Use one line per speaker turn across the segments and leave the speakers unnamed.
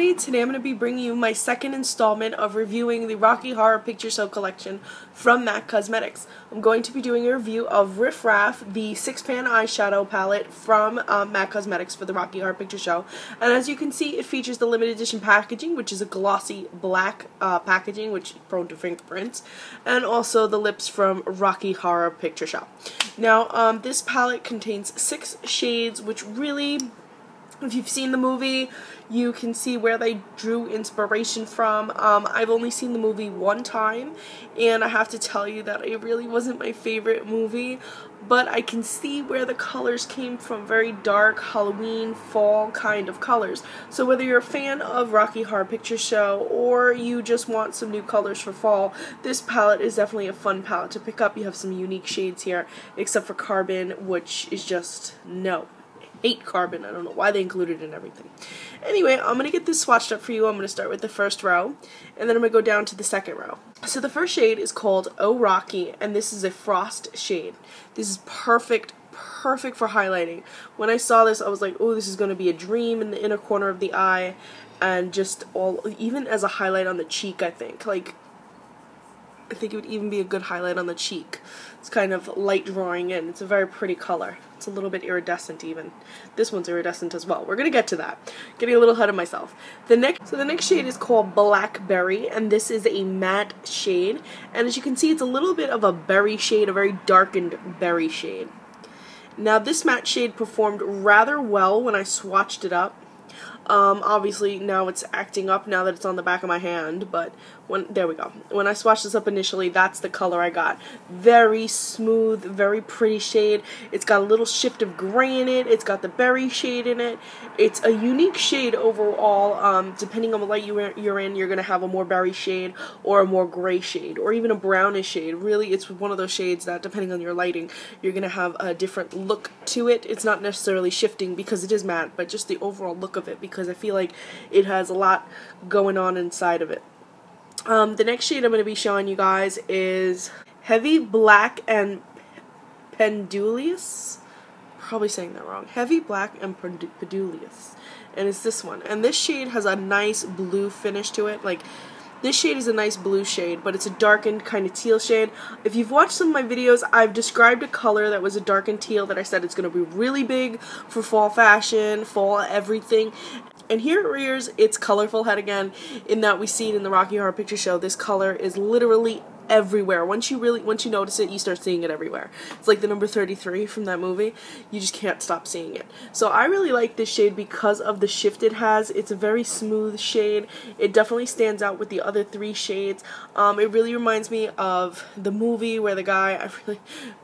Hey, today I'm going to be bringing you my second installment of reviewing the Rocky Horror Picture Show collection from MAC Cosmetics. I'm going to be doing a review of Riff Raff, the 6-pan eyeshadow palette from MAC Cosmetics for the Rocky Horror Picture Show. And as you can see, it features the limited edition packaging, which is a glossy black packaging, which is prone to fingerprints, and also the lips from Rocky Horror Picture Show. Now, this palette contains 6 shades, which really, if you've seen the movie, you can see where they drew inspiration from. I've only seen the movie one time, and I have to tell you that it really wasn't my favorite movie, but I can see where the colors came from, very dark Halloween, fall kind of colors. So whether you're a fan of Rocky Horror Picture Show or you just want some new colors for fall, this palette is definitely a fun palette to pick up. You have some unique shades here, except for Carbon, which is just no. Hate Carbon. I don't know why they included it in everything. Anyway, I'm going to get this swatched up for you. I'm going to start with the first row, and then I'm going to go down to the second row. So the first shade is called Oh Rocky, and this is a frost shade. This is perfect for highlighting. When I saw this, I was like, oh, this is going to be a dream in the inner corner of the eye, and just even as a highlight on the cheek, I think. I think it would even be a good highlight on the cheek. It's kind of light drawing in. It's a very pretty color. It's a little bit iridescent even. This one's iridescent as well. We're going to get to that. Getting a little ahead of myself. The next shade is called Blackberry, and this is a matte shade. And as you can see, it's a little bit of a berry shade, a very darkened berry shade. Now this matte shade performed rather well when I swatched it up. Obviously now it's acting up now that it's on the back of my hand, but there we go. When I swatched this up initially, that's the color I got. Very smooth, very pretty shade. It's got a little shift of gray in it. It's got the berry shade in it. It's a unique shade overall. Depending on the light you're in, you're going to have a more berry shade or a more gray shade or even a brownish shade. Really, it's one of those shades that, depending on your lighting, you're going to have a different look to it. It's not necessarily shifting because it is matte, but just the overall look of it, because I feel like it has a lot going on inside of it. The next shade I'm going to be showing you guys is Heavy Black and Pendulious. Probably saying that wrong. Heavy Black and Pendulious. And it's this one. And this shade has a nice blue finish to it. This shade is a nice blue shade, but it's a darkened kind of teal shade. If you've watched some of my videos, I've described a color that was a darkened teal that I said it's going to be really big for fall fashion, fall everything. And here at Rears, it's colorful head again, in that we see it in the Rocky Horror Picture Show. This color is literally everywhere. Once you notice it, you start seeing it everywhere. It's like the number 33 from that movie. You just can't stop seeing it. So I really like this shade because of the shift it has. It's a very smooth shade. It definitely stands out with the other 3 shades. It really reminds me of the movie where the guy,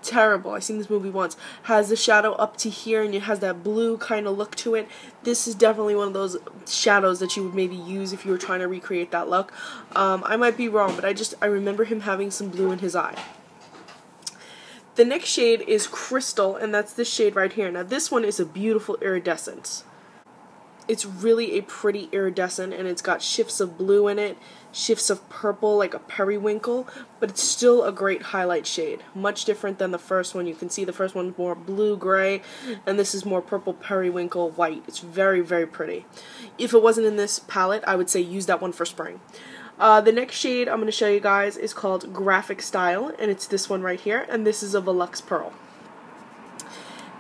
terrible, I've seen this movie once, has the shadow up to here and it has that blue kind of look to it. This is definitely one of those shadows that you would maybe use if you were trying to recreate that look. I might be wrong, but I remember him having some blue in his eye. The next shade is Crystal, and that's this shade right here. Now this one is a beautiful iridescence. It's really a pretty iridescent, and it's got shifts of blue in it, shifts of purple like a periwinkle, but it's still a great highlight shade. Much different than the first one. You can see the first one's more blue-gray, and this is more purple periwinkle white. It's very, very pretty. If it wasn't in this palette, I would say use that one for spring. The next shade I'm going to show you guys is called Graphic Style, and it's this one right here, and this is a Volux Pearl.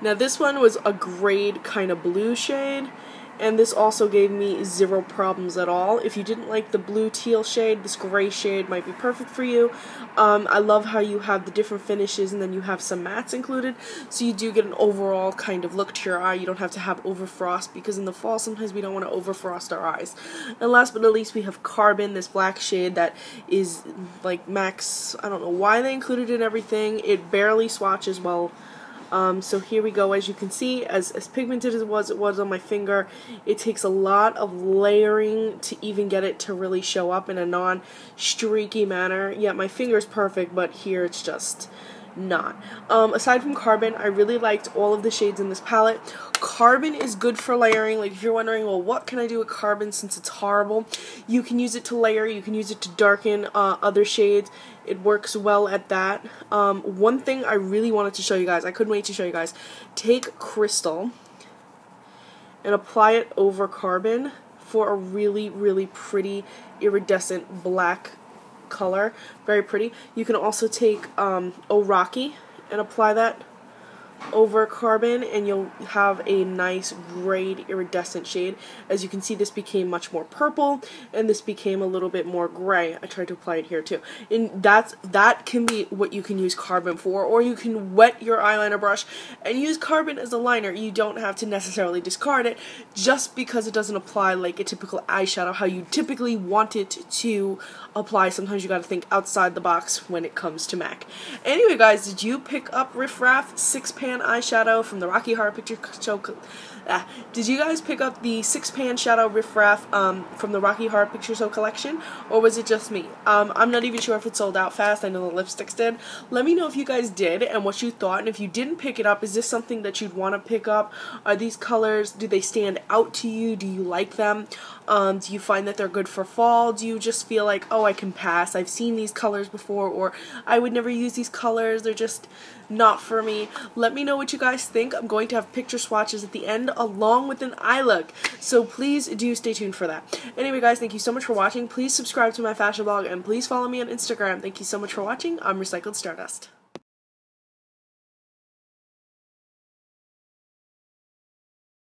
Now this one was a grade kind of blue shade, and this also gave me 0 problems at all. If you didn't like the blue teal shade, this gray shade might be perfect for you. I love how you have the different finishes and then you have some mattes included, so you do get an overall kind of look to your eye. You don't have to have overfrost, because in the fall sometimes we don't want to overfrost our eyes. And last but not least, we have Carbon, this black shade that is like MAC's. I don't know why they included it in everything. It barely swatches well. So here we go. As you can see, as pigmented as it was on my finger, it takes a lot of layering to even get it to really show up in a non-streaky manner. Yeah, my finger's perfect, but here it's just not. Aside from Carbon, I really liked all of the shades in this palette. Carbon is good for layering. Like, if you're wondering, well, what can I do with Carbon since it's horrible? You can use it to layer. You can use it to darken other shades. It works well at that. One thing I really wanted to show you guys, I couldn't wait to show you guys. Take Crystal and apply it over Carbon for a really, really pretty iridescent black color. Very pretty. You can also take Rocky and apply that over carbon, and you'll have a nice grayed iridescent shade. As you can see, this became much more purple, and this became a little bit more gray. I tried to apply it here too, and that can be what you can use carbon for, or you can wet your eyeliner brush and use carbon as a liner. You don't have to necessarily discard it just because it doesn't apply like a typical eyeshadow how you typically want it to apply. Sometimes you gotta think outside the box when it comes to MAC. Anyway, guys, did you pick up Riff Raff 6-pan eyeshadow from the Rocky Horror Picture Show? Did you guys pick up the 6-pan shadow Riff Raff from the Rocky Horror Picture Show collection, or was it just me? I'm not even sure if it sold out fast. I know the lipsticks did. Let me know if you guys did and what you thought, and if you didn't pick it up, is this something that you'd want to pick up? Are these colors, do they stand out to you? Do you like them? Do you find that they're good for fall? Do you just feel like, oh, I can pass, I've seen these colors before, or I would never use these colors, they're just not for me? Let me know what you guys think. I'm going to have picture swatches at the end along with an eye look, so please do stay tuned for that. Anyway, guys, thank you so much for watching. Please subscribe to my fashion blog, and please follow me on Instagram. Thank you so much for watching. I'm Recycled Stardust.